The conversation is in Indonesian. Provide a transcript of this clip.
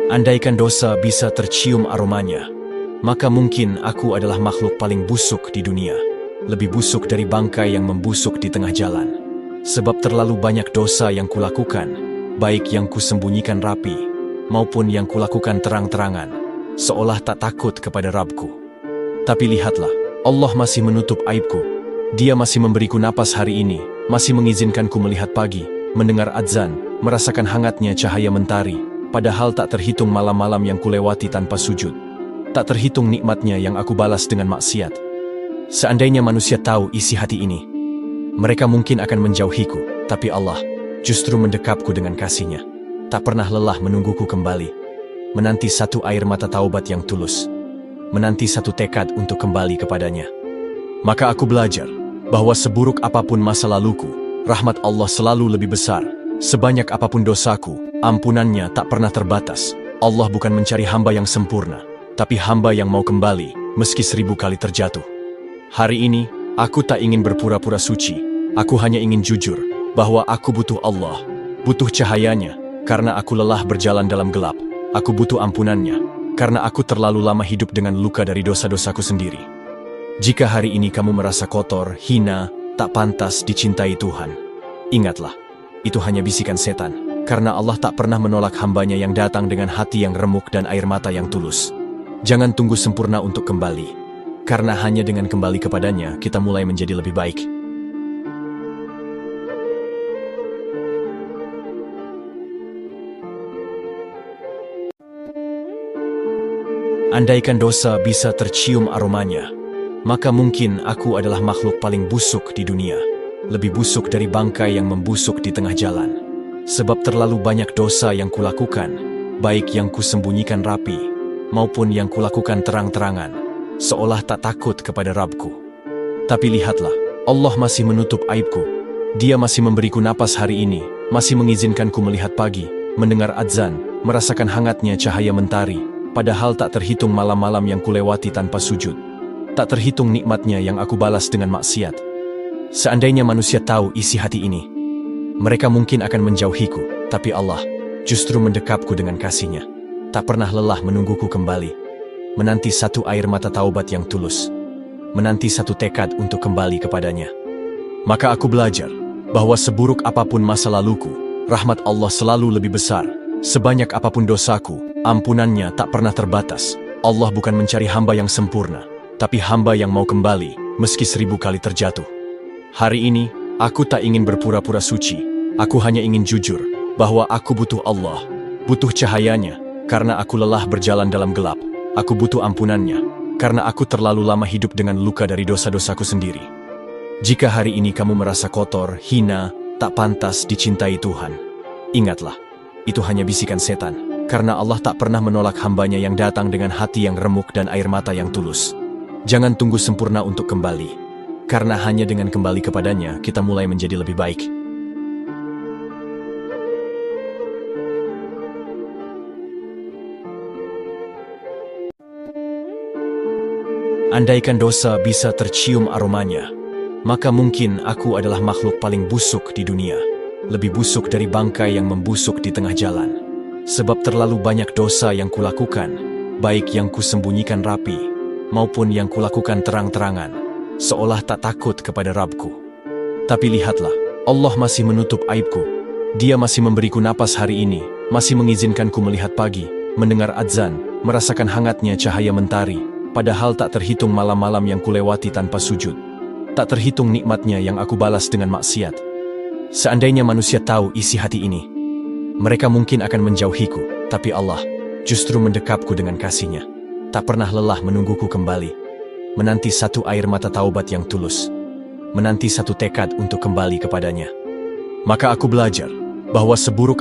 Andaikan dosa bisa tercium aromanya, maka mungkin aku adalah makhluk paling busuk di dunia. Lebih busuk dari bangkai yang membusuk di tengah jalan. Sebab terlalu banyak dosa yang kulakukan, baik yang kusembunyikan rapi, maupun yang kulakukan terang-terangan, seolah tak takut kepada Rabbku. Tapi lihatlah, Allah masih menutup aibku. Dia masih memberiku napas hari ini, masih mengizinkanku melihat pagi, mendengar adzan, merasakan hangatnya cahaya mentari, padahal tak terhitung malam-malam yang kulewati tanpa sujud. Tak terhitung nikmatnya yang aku balas dengan maksiat. Seandainya manusia tahu isi hati ini, mereka mungkin akan menjauhiku, tapi Allah justru mendekapku dengan kasih-Nya. Tak pernah lelah menungguku kembali, menanti satu air mata taubat yang tulus, menanti satu tekad untuk kembali kepadanya. Maka aku belajar bahwa seburuk apapun masa laluku, rahmat Allah selalu lebih besar. Sebanyak apapun dosaku, ampunannya tak pernah terbatas. Allah bukan mencari hamba yang sempurna, tapi hamba yang mau kembali, meski 1000 kali terjatuh. Hari ini, aku tak ingin berpura-pura suci. Aku hanya ingin jujur, bahwa aku butuh Allah, butuh cahayanya, karena aku lelah berjalan dalam gelap. Aku butuh ampunannya, karena aku terlalu lama hidup dengan luka dari dosa-dosaku sendiri. Jika hari ini kamu merasa kotor, hina, tak pantas dicintai Tuhan, ingatlah, itu hanya bisikan setan, karena Allah tak pernah menolak hambanya yang datang dengan hati yang remuk dan air mata yang tulus. Jangan tunggu sempurna untuk kembali, karena hanya dengan kembali kepadanya, kita mulai menjadi lebih baik. Andaikan dosa bisa tercium aromanya, maka mungkin aku adalah makhluk paling busuk di dunia. Lebih busuk dari bangkai yang membusuk di tengah jalan. Sebab terlalu banyak dosa yang kulakukan, baik yang kusembunyikan rapi, maupun yang kulakukan terang-terangan, seolah tak takut kepada Rabbku. Tapi lihatlah, Allah masih menutup aibku. Dia masih memberiku napas hari ini, masih mengizinkanku melihat pagi, mendengar adzan, merasakan hangatnya cahaya mentari, padahal tak terhitung malam-malam yang kulewati tanpa sujud. Tak terhitung nikmatnya yang aku balas dengan maksiat. Seandainya manusia tahu isi hati ini, mereka mungkin akan menjauhiku, tapi Allah justru mendekapku dengan kasih-Nya. Tak pernah lelah menungguku kembali, menanti satu air mata taubat yang tulus, menanti satu tekad untuk kembali kepadanya. Maka aku belajar bahwa seburuk apapun masa laluku, rahmat Allah selalu lebih besar. Sebanyak apapun dosaku, ampunannya tak pernah terbatas. Allah bukan mencari hamba yang sempurna, tapi hamba yang mau kembali, meski 1000 kali terjatuh. Hari ini, aku tak ingin berpura-pura suci. Aku hanya ingin jujur, bahwa aku butuh Allah, butuh cahayanya, karena aku lelah berjalan dalam gelap. Aku butuh ampunannya, karena aku terlalu lama hidup dengan luka dari dosa-dosaku sendiri. Jika hari ini kamu merasa kotor, hina, tak pantas dicintai Tuhan, ingatlah, itu hanya bisikan setan, karena Allah tak pernah menolak hambanya yang datang dengan hati yang remuk dan air mata yang tulus. Jangan tunggu sempurna untuk kembali, karena hanya dengan kembali kepadanya, kita mulai menjadi lebih baik. Andaikan dosa bisa tercium aromanya, maka mungkin aku adalah makhluk paling busuk di dunia. Lebih busuk dari bangkai yang membusuk di tengah jalan. Sebab terlalu banyak dosa yang kulakukan, baik yang kusembunyikan rapi, maupun yang kulakukan terang-terangan, seolah tak takut kepada Rabbku. Tapi lihatlah, Allah masih menutup aibku. Dia masih memberiku napas hari ini, masih mengizinkanku melihat pagi, mendengar adzan, merasakan hangatnya cahaya mentari, padahal tak terhitung malam-malam yang kulewati tanpa sujud. Tak terhitung nikmatnya yang aku balas dengan maksiat. Seandainya manusia tahu isi hati ini, mereka mungkin akan menjauhiku, tapi Allah justru mendekapku dengan kasih-Nya. Tak pernah lelah menungguku kembali, menanti satu air mata taubat yang tulus, menanti satu tekad untuk kembali kepadanya. Maka aku belajar bahwa seburuk